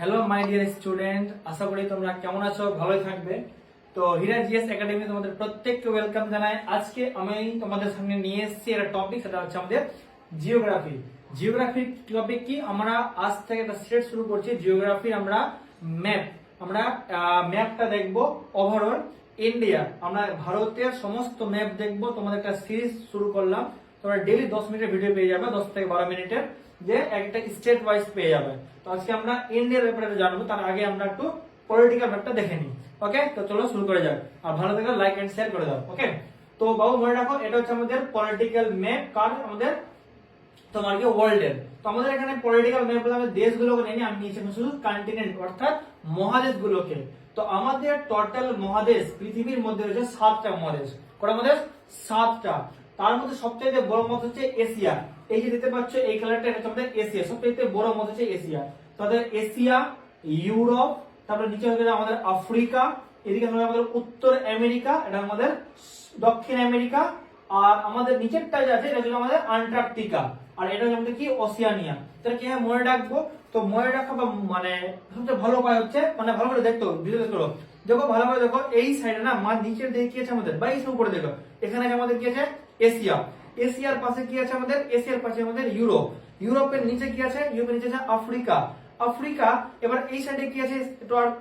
Hello my dear student, আশা করি তোমরা কেমন আছো, ভালোই থাকবে। তো হীরা জিএস একাডেমি তোমাদের প্রত্যেককে ওয়েলকাম জানাই। আজকে আমি তোমাদের সামনে নিয়ে এসেছি একটা টপিক, সেটা হচ্ছে আমাদের জিওগ্রাফি। জিওগ্রাফির টপিক কি, আমরা আজ থেকে একটা সেট শুরু করছি জিওগ্রাফি। আমরা ম্যাপটা দেখবো ওভারঅল ইন্ডিয়া, আমরা ভারতের সমস্ত ম্যাপ দেখবো। তোমাদের একটা সিরিজ শুরু করলাম, তোমরা ডেইলি 10 মিনিটের ভিডিও পেয়ে যাবে, 10 থেকে 12 মিনিটের, যে একটা স্টেট ওয়াইজ পেয়ে যাবে। তো আজকে আমরা ইন্ডিয়ার ব্যাপারে জানবো, তার আগে আমরা একটু পলিটিক্যাল ম্যাপটা দেখে নিই। ওকে, তো চলো শুরু করে যাক। আর ভালো থেকে লাইক এন্ড শেয়ার করে দাও। ওকে, তো বাবু মনে রাখো, এটা হচ্ছে আমাদের পলিটিক্যাল ম্যাপ, কার আমাদের তোমার কি ওয়ার্ল্ডের। তো আমাদের এখানে পলিটিক্যাল ম্যাপ বলে আমাদের দেশগুলোকে নেই, আমি নিয়েছি শুধু কন্টিনেন্ট অর্থাৎ মহাদেশগুলোকে। তো আমাদের টোটাল মহাদেশ পৃথিবীর মধ্যে রয়েছে 7টা মহাদেশ। কটা মহাদেশ? 7টা। তার মধ্যে সবচেয়ে বড় মহাদেশ হচ্ছে এশিয়া। এই যে দেখতে পাচ্ছ এই কালারটা, এটা আমাদের এশিয়া। সবচেয়ে বড় মহাদেশ হচ্ছে এশিয়া। তাদের এশিয়া, ইউরোপ, তারপরে নিচে হচ্ছে আমাদের আফ্রিকা, এদিকে হচ্ছে আমাদের উত্তর আমেরিকা, এটা আমাদের দক্ষিণ আমেরিকা, আর আমাদের নিচেরটা যে আছে এটা হচ্ছে আমাদের আন্টার্কটিকা, আর এটা হচ্ছে আমাদের কি ওসিয়ানিয়া। তাহলে কি মনে রাখবো? তো মনে রাখা বা মানে সবচেয়ে ভালো উপায় হচ্ছে, মানে ভালো করে দেখতো ভিডিও করো, দেখো ভালো করে দেখো, এই সাইডে না নিচের দিকে কি আছে আমাদের, বা এই উপরে দেখো, এখানে আমাদের কি আছে এশিয়া। এশিয়ার পাশে কি আছে আমাদের, এশিয়ার পাশে আমাদের ইউরোপ। ইউরোপের নিচে কি আছে, ইউরোপের নিচে আছে আফ্রিকা। আফ্রিকা, এবার এই সাইডে কি আছে,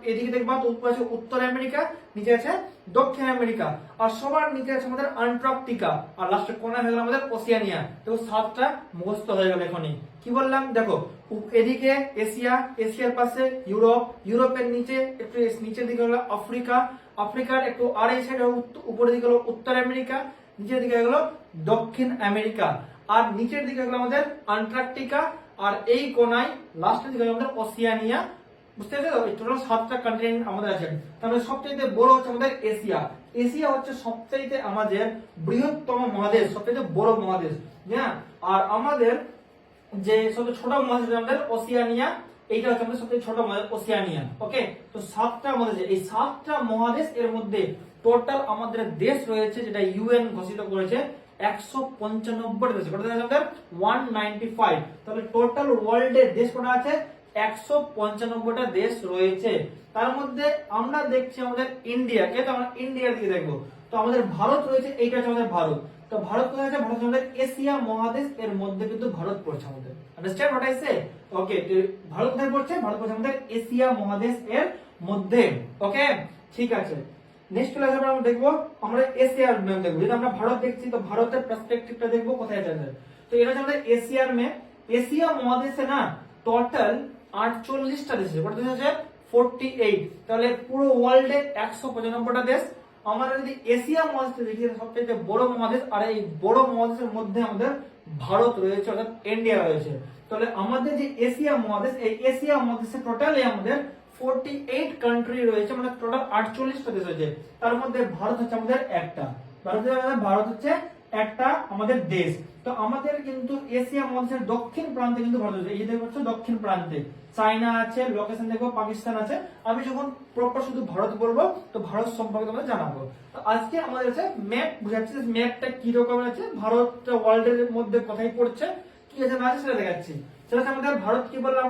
এদিকে দেখবা তো উপরে আছে উত্তর আমেরিকা, নিচে আছে দক্ষিণ আমেরিকা, আর সবার নিচে আছে আমাদের আন্টার্কটিকা, আর লাস্টে কোণায় হয়ে গেল আমাদের ওসিয়ানিয়া। তো 7টা মুখস্থ হয়ে গেল এখনই। কি বললাম দেখো, এদিকে এশিয়া, এশিয়ার পাশে ইউরোপ, ইউরোপের নিচে একটু নিচের দিকে হলো আফ্রিকা, আফ্রিকার একটু আর এই সাইডে উপরের দিকে হলো উত্তর আমেরিকা, নিচের দিকে হলো দক্ষিণ আমেরিকা, আর নিচের দিকে হলো আমাদের আন্টার্কটিকা, আর এই কোণায় লাস্টের দিকে আমাদের ওসিয়ানিয়া। বুঝতে পেরেছো? এই টোটাল 7টা কন্টিনেন্ট আমাদের আছে। তাহলে সবচেয়ে বড় হচ্ছে আমাদের এশিয়া। এশিয়া হচ্ছে সবচেয়ে আমাদের বৃহত্তম মহাদেশ, সবচেয়ে বড় মহাদেশ। হ্যাঁ, আর আমাদের যে সবচেয়ে ছোট মহাদেশ আমাদের ওসিয়ানিয়া, এইটা হচ্ছে আমাদের সবচেয়ে ছোট মহাদেশ ওসিয়ানিয়া। ওকে, তো 7টা মহাদেশ, এই 7টা মহাদেশ এর মধ্যে টোটাল আমাদের দেশ রয়েছে, যেটা ইউএন ঘোষিত করেছে 195 দেশ। কত দেশ আমাদের? 195। তাহলে টোটাল ওয়ার্ল্ডের দেশ কত আছে? 195টা দেশ রয়েছে। তার মধ্যে আমরা দেখছি আমাদের ইন্ডিয়াকে, তো আমরা ইন্ডিয়ার দিকে দেখবো। তো আমাদের ভারত রয়েছে, এইটা হচ্ছে আমাদের ভারত। তো ভারত কোথায় আছে? ভারত আমাদের এশিয়া মহাদেশ এর মধ্যে কিন্তু ভারত পড়ছে আমাদের। Understand what I say? Okay, Bharat কোথায় পড়ছে? ভারত পড়ছে আমাদের এশিয়া মহাদেশ এর মধ্যে। ওকে, ঠিক আছে। নেক্সট ক্লাসে আমরা দেখবো, আমরা এশিয়ার ম্যাপ দেখবো। যদি আমরা ভারত দেখছি, তো ভারতের পার্সপেক্টিভটা দেখবো কোথায় আছে। তো এটা হচ্ছে আমাদের এশিয়ার ম্যাপ। এশিয়া মহাদেশে না টোটাল 48টা দেশ আছে। কত দেশ আছে? 48। তাহলে পুরো ওয়ার্ল্ডে 195টা দেশ। আমরা যদি এশিয়া মহাদেশ দেখি, সবচেয়ে বড় মহাদেশ, আর এই বড় মহাদেশের মধ্যে আমাদের ভারত রয়েছে, অর্থাৎ ইন্ডিয়া রয়েছে। তাহলে আমাদের যে এশিয়া মহাদেশ, এই এশিয়া মহাদেশে টোটালি আমাদের 48 কান্ট্রি রয়েছে, মানে টোটাল 48টা দেশ রয়েছে। তার মধ্যে ভারত হচ্ছে আমাদের একটা। ভারত হচ্ছে একটা আমাদের দেশ। তো আমাদের কিন্তু এশিয়া মহাদেশের দক্ষিণ প্রান্তে কিন্তু ভারত রয়েছে। এই যে দেখতে পাচ্ছ দক্ষিণ প্রান্তে চায়না আছে, লোকেশন দেখবো পাকিস্তান আছে। আমি যখন প্রপার শুধু ভারত বলবো, তো ভারত সম্পর্কে তোমাদের জানাবো। তো আজকে আমাদের হচ্ছে ম্যাপ বুঝাচ্ছি, ম্যাপটা কি রকম আছে, ভারত ওয়ার্ল্ডের মধ্যে কোথায় পড়ছে, কি আছে না আছে সেটা দেখাচ্ছি। সেটা হচ্ছে আমাদের ভারত, কি বললাম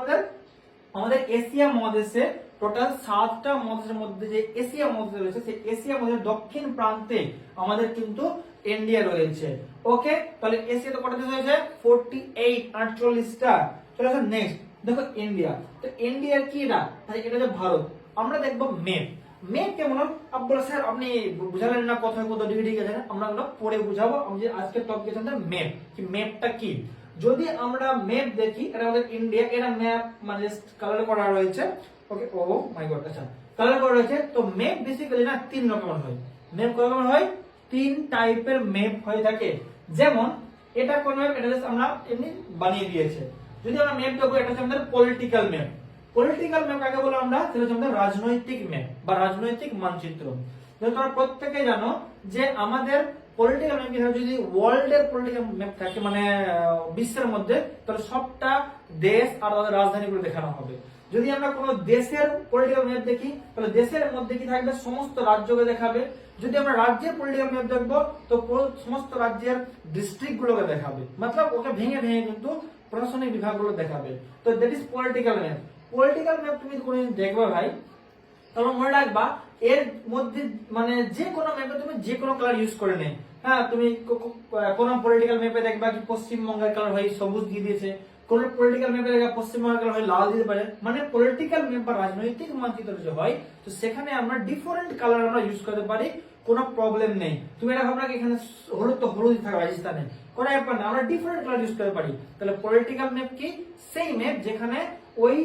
আমাদের এশিয়া মহাদেশে টোটাল 7টা মহাদেশের মধ্যে যে এশিয়া মহাদেশ রয়েছে, সেই এশিয়া মহাদেশের দক্ষিণ প্রান্তে আমাদের কিন্তু ইন্ডিয়া রয়েছে। ওকে, তাহলে এশিয়াতে কটা দেশ রয়েছে? 48, 48টা। চলে আসো নেক্সট, দেখো ইন্ডিয়া। তো ইন্ডিয়ার কি এটা? এটা হচ্ছে ভারত। আমরা দেখবো ম্যাপ। ম্যাপ কেমন? আপনারা স্যার আপনি বুঝালেন না কোথায় কোথায় ডিগ্রি ঠিক আছে, আমরা পরে বুঝাবো। আমি যে আজকের টপিক আছে ম্যাপ, কি ম্যাপটা কি। যদি আমরা ম্যাপ দেখি, এটা আমাদের ইন্ডিয়া, এটা ম্যাপ মানে কালার করা রয়েছে। ওকে, ও মাই গড, আচ্ছা কালার করা রয়েছে। তো ম্যাপ বেসিক্যালি না 3 রকমের হয়। ম্যাপ কয় রকমের হয়? 3 টাইপের ম্যাপ হয়ে থাকে। যেমন এটা কোন ম্যাপ, এটা আমরা এমনি বানিয়ে দিয়েছে। যদি আমরা ম্যাপ দেখবো, এটা হচ্ছে আমাদের পলিটিক্যাল ম্যাপ। পলিটিক্যাল ম্যাপ কাকে বলে আমরা? সেটা হচ্ছে আমাদের রাজনৈতিক ম্যাপ বা রাজনৈতিক মানচিত্র। তোমরা প্রত্যেকে জানো যে আমাদের পলিটিক্যাল ম্যাপ যদি ওয়ার্ল্ডের পলিটিক্যাল ম্যাপ থাকে, মানে বিশ্বের মধ্যে, তাহলে সবটা দেশ আর তাদের রাজধানীগুলো দেখানো হবে। যদি আমরা কোনো দেশের পলিটিক্যাল ম্যাপ দেখি, তাহলে দেশের মধ্যে কি থাকবে? সমস্ত রাজ্যকে দেখাবে। যদি আমরা রাজ্যের পলিটিক্যাল ম্যাপ দেখবো, তো সমস্ত রাজ্যের ডিস্ট্রিক্ট গুলোকে দেখাবে, মতলব ওকে ভেঙে ভেঙে কিন্তু প্রশাসনিক বিভাগগুলো দেখাবে। তো that is political map. Political map তুমি কোনদিন দেখবে ভাই, তারপর মনে রাখবা এর মধ্যে মানে যে কোনো ম্যাপে তুমি যে কোনো কালার ইউজ করে নে। হ্যাঁ, তুমি কোন পলিটিক্যাল ম্যাপে দেখবা কি পশ্চিমবঙ্গের কালার হয় সবুজ দিয়ে দিয়েছে, কোন পলিটিক্যাল ম্যাপে দেখবা পশ্চিমবঙ্গের কালার হয় লাল দিতে পারে। মানে পলিটিক্যাল ম্যাপ বা রাজনৈতিক মানচিত্র যে হয়, তো সেখানে আমরা ডিফারেন্ট কালার আমরা ইউজ করতে পারি, কোনো প্রবলেম নেই। তুমি এটা ভাবনা কি এখানে হলুদ তো হলুদ থাকে রাজস্থানে, কোনো ব্যাপার না, আমরা ডিফারেন্ট কালার ইউজ করতে পারি। তাহলে পলিটিক্যাল ম্যাপ কি সেই ম্যাপ যেখানে ওই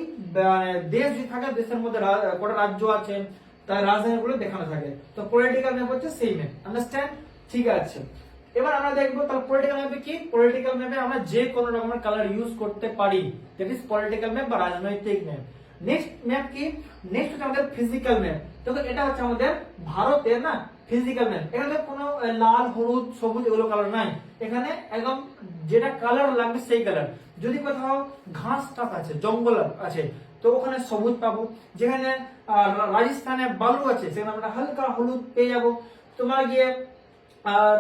দেশ যে থাকে, দেশের মধ্যে কটা রাজ্য আছে তার রাজধানীগুলো দেখানো থাকে। তো পলিটিক্যাল ম্যাপ হচ্ছে সেই ম্যাপ, আন্ডারস্ট্যান্ড? ঠিক আছে, এবার আমরা দেখবো তাহলে পলিটিক্যাল ম্যাপে কি, পলিটিক্যাল ম্যাপে আমরা যে কোনো রকমের কালার ইউজ করতে পারি, দ্যাট ইজ পলিটিক্যাল ম্যাপ বা রাজনৈতিক ম্যাপ। নেক্সট ম্যাপ কি, নেক্সট হচ্ছে আমাদের ফিজিক্যাল ম্যাপ। দেখো এটা হচ্ছে আমাদের ভারতের না ফিজিক্যাল ম্যাপ। এখানে কোনো লাল হলুদ সবুজ এগুলো কালার নাই, এখানে একদম যেটা কালার লাগবে সেই কালার। যদি কোথাও ঘাস টাস আছে, জঙ্গল আছে, তো ওখানে সবুজ পাবো। যেখানে রাজস্থানে বালু আছে সেখানে আমরা হালকা হলুদ পেয়ে যাবো। তোমার গিয়ে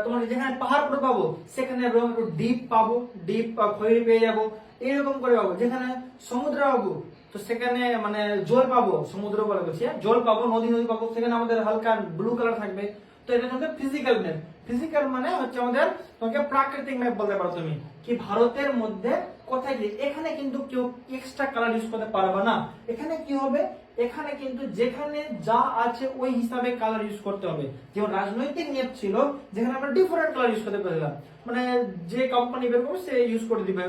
তোমার যেখানে পাহাড় পড়ে পাবো সেখানে রং একটু ডিপ পাবো, ডিপ খয়েরি পেয়ে যাবো, এইরকম করে পাবো। যেখানে সমুদ্র পাবো তো সেখানে মানে জল পাবো, সমুদ্র বলে বলছি, জল পাবো, নদী নদী পাবো, সেখানে আমাদের হালকা ব্লু কালার থাকবে। তো এটা হচ্ছে ফিজিক্যাল ম্যাপ। ফিজিক্যাল মানে হচ্ছে আমাদের তোমাকে প্রাকৃতিক ম্যাপ বলতে পারো তুমি, কি ভারতের মধ্যে কোথায় গিয়ে। এখানে কিন্তু কেউ এক্সট্রা কালার ইউজ করতে পারবে না। এখানে কি হবে, এখানে কিন্তু যেখানে যা আছে ওই হিসাবে কালার ইউজ করতে হবে। যেমন রাজনৈতিক ম্যাপ ছিল যেখানে আমরা ডিফারেন্ট কালার ইউজ করতে পারলাম, মানে যে কোম্পানি বের করবে সে ইউজ করে দিবে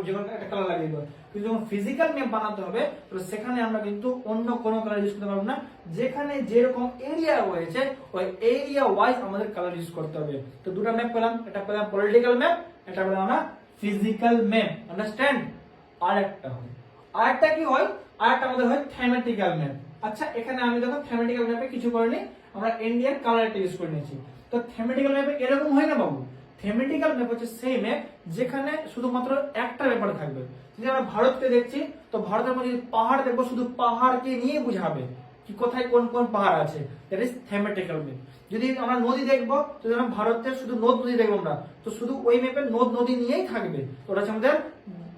যেমন একটা কালার লাগিয়ে দেবে। কিন্তু যখন ফিজিক্যাল ম্যাপ বানাতে হবে তো সেখানে আমরা কিন্তু অন্য কোনো কালার ইউজ করতে পারবো না। যেখানে যেরকম এরিয়া রয়েছে ওই এরিয়া ওয়াইজ আমাদের কালার ইউজ করতে হবে। তো দুটো ম্যাপ পেলাম, এটা পেলাম পলিটিক্যাল ম্যাপ, এটা পেলাম আমরা ফিজিক্যাল ম্যাপ, আন্ডারস্ট্যান্ড? আরেকটা কি হয়, আরেকটা আমাদের হয় থিমেটিক্যাল ম্যাপ। আচ্ছা, এখানে আমি দেখো থিমেটিক্যাল ম্যাপে কিছু করিনি, আমরা ইন্ডিয়ান কালারটা ইউজ করে নিয়েছি। তো থিমেটিক্যাল ম্যাপে এরকম হয় না বাবু। থিমেটিক্যাল ম্যাপ হচ্ছে সেই ম্যাপ যেখানে শুধুমাত্র একটা ব্যাপারে থাকবে। যদি আমরা ভারতকে দেখছি তো ভারতের মধ্যে যদি পাহাড় দেখবো শুধু পাহাড়কে নিয়ে বুঝাবে কি কোথায় কোন কোন পাহাড় আছে, দ্যাট ইজ থিমেটিক্যাল ম্যাপ। যদি আমরা নদী দেখবো তো আমরা ভারতের শুধু নদ নদী দেখবো আমরা, তো শুধু ওই ম্যাপে নদ নদী নিয়েই থাকবে, ওটা হচ্ছে আমাদের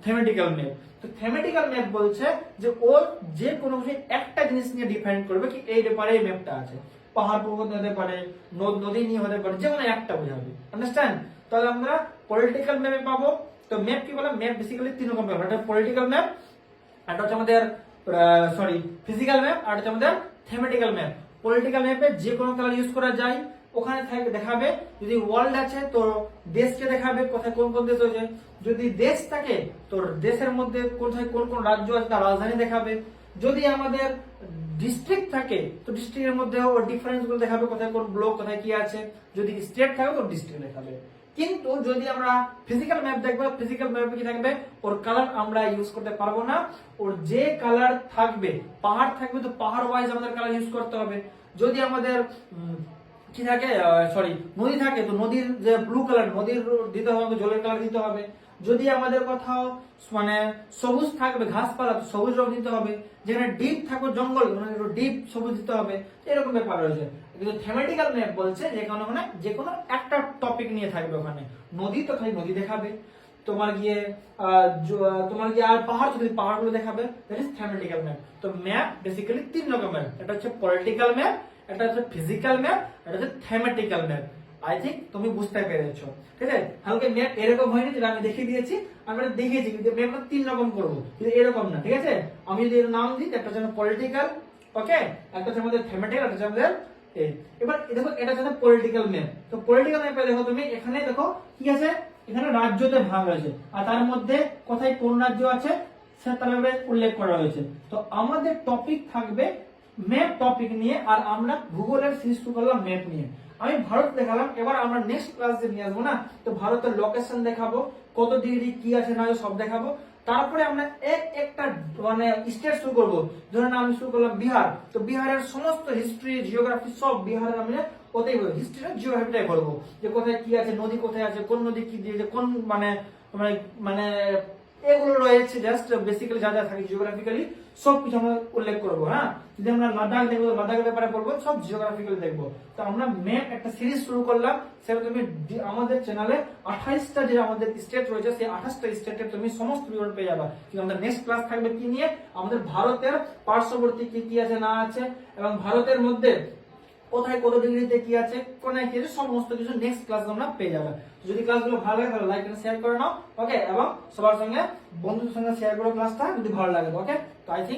থিমেটিক্যাল ম্যাপ। তো থিমেটিক্যাল ম্যাপ বলছে যে ও যে কোনো কিছু একটা জিনিস নিয়ে ডিফাইন করবে কি এই ব্যাপারে এই ম্যাপটা আছে। পাহাড় পর্বত হতে পারে, নদ নদী নিয়ে হতে পারে, যে কোনো একটা বোঝাবে, আন্ডারস্ট্যান্ড? তাহলে আমরা পলিটিক্যাল ম্যাপে পাবো। তো ম্যাপ কি বলে, ম্যাপ বেসিক্যালি তিন রকম পাবো, একটা পলিটিক্যাল ম্যাপ, একটা হচ্ছে আমাদের ফিজিক্যাল ম্যাপ, আর হচ্ছে আমাদের থিমেটিক্যাল ম্যাপ। পলিটিক্যাল ম্যাপে যে কোনো কালার ইউজ করা যায়, ওখানে দেখাবে যদি ওয়ার্ল্ড আছে তো দেশকে দেখাবে কোথায় কোন কোন দেশ আছে। যদি দেশ থাকে তো দেশের মধ্যে কোথায় কোন কোন রাজ্য আছে তার রাজধানী দেখাবে। যদি আমাদের ডিস্ট্রিক্ট থাকে তো ডিস্ট্রিক্টের মধ্যে ডিফারেন্স গুলো দেখাবে, কোথায় কোন ব্লক কোথায় কি আছে। যদি স্টেট থাকে তো ডিস্ট্রিক্ট দেখাবে। কিন্তু যদি আমরা ফিজিক্যাল ম্যাপ দেখবো, ফিজিক্যাল ম্যাপে কি থাকবে, ওর কালার আমরা ইউজ করতে পারবো না। ওর যে কালার থাকবে, পাহাড় থাকবে তো পাহাড় ওয়াইজ আমাদের কালার ইউজ করতে হবে। যদি আমাদের কি থাকে নদী থাকে তো নদীর যে ব্লু কালার নদীর দিতে হবে, জলের কালার দিতে হবে। যদি আমাদের কোথাও মানে সবুজ থাকবে ঘাসপালা তো সবুজ রং দিতে হবে। যেখানে ডিপ থাকবে জঙ্গল মানে ডিপ সবুজ দিতে হবে। এরকম ব্যাপার রয়েছে। কিন্তু থিমেটিক্যাল ম্যাপ বলছে যেখানে ওখানে যে কোনো একটা টপিক নিয়ে থাকবে, ওখানে নদী তো খালি নদী দেখাবে, তোমার গিয়ে আর পাহাড় যদি পাহাড়গুলো দেখাবে, দ্যাট ইজ থিমেটিক্যাল ম্যাপ। তো ম্যাপ বেসিক্যালি তিন রকমের, একটা হচ্ছে পলিটিক্যাল ম্যাপ, এটা হচ্ছে ফিজিক্যাল ম্যাপ, এটা হচ্ছে থিমেটিক্যাল ম্যাপ। আই থিঙ্ক তুমি বুঝতে পেরেছো, ঠিক আছে? হালকা ম্যাপ এরকম হয়নি যেটা আমি দেখিয়ে দিয়েছি, আমরা দেখিয়েছি কিন্তু ম্যাপটা তিন রকম করবো, কিন্তু এরকম না, ঠিক আছে? আমি যদি এর নাম দিই, একটা হচ্ছে পলিটিক্যাল, ওকে, একটা হচ্ছে আমাদের থিমেটিক্যাল, একটা হচ্ছে আমাদের এবার দেখো এটা হচ্ছে পলিটিক্যাল ম্যাপ। তো পলিটিক্যাল ম্যাপে দেখো তুমি এখানে দেখো কি আছে, এখানে রাজ্যতে ভাগ রয়েছে আর তার মধ্যে কোথায় কোন রাজ্য আছে সে তার উল্লেখ করা হয়েছে। তো আমাদের টপিক থাকবে ম্যাপ টপিক নিয়ে, আর আমরা ভূগোলের সিরিজ শুরু করলাম ম্যাপ নিয়ে। আমি ভারত দেখালাম, এবার আমরা নেক্সট ক্লাসে নিয়ে আসবো না, তো ভারতের লোকেশন দেখাবো, কত ডিগ্রি কি আছে না সব দেখাবো। তারপরে আমরা একটা মানে স্টেট শুরু করবো। ধরেন আমি শুরু করলাম বিহার, তো বিহারের সমস্ত হিস্ট্রি জিওগ্রাফি সব বিহারের আমি ওতেই বলবো, হিস্ট্রি জিওগ্রাফিটাই বলবো, যে কোথায় কি আছে, নদী কোথায় আছে, কোন নদী কি দিয়েছে, কোন মানে মানে মানে এগুলো রয়েছে, জাস্ট বেসিক্যালি যা যা থাকে জিওগ্রাফিক্যালি সব কিছু আমরা উল্লেখ করবো। হ্যাঁ, যদি আমরা লাদাখ দেখবো, লাদাখের ব্যাপারে বলবো, সব জিওগ্রাফিক্যাল দেখবো। তো আমরা ম্যাপ একটা সিরিজ শুরু করলাম, সেটা তুমি আমাদের চ্যানেলে 28টা যে আমাদের স্টেট রয়েছে, সেই 28টা স্টেটের তুমি সমস্ত বিবরণ পেয়ে যাবে। কিন্তু আমাদের নেক্সট ক্লাস থাকবে কি নিয়ে, আমাদের ভারতের পার্শ্ববর্তী কি কি আছে না আছে, এবং ভারতের মধ্যে কোথায় কত ডিগ্রিতে কি আছে, কোথায় কি আছে, সমস্ত কিছু নেক্সট ক্লাস আমরা পেয়ে যাবে। যদি ক্লাসগুলো ভালো লাগে তাহলে লাইক এন্ড শেয়ার করে নাও, ওকে, এবং সবার সঙ্গে বন্ধুদের সঙ্গে শেয়ার করো ক্লাসটা যদি ভালো লাগে, ওকে। তো আই থিঙ্ক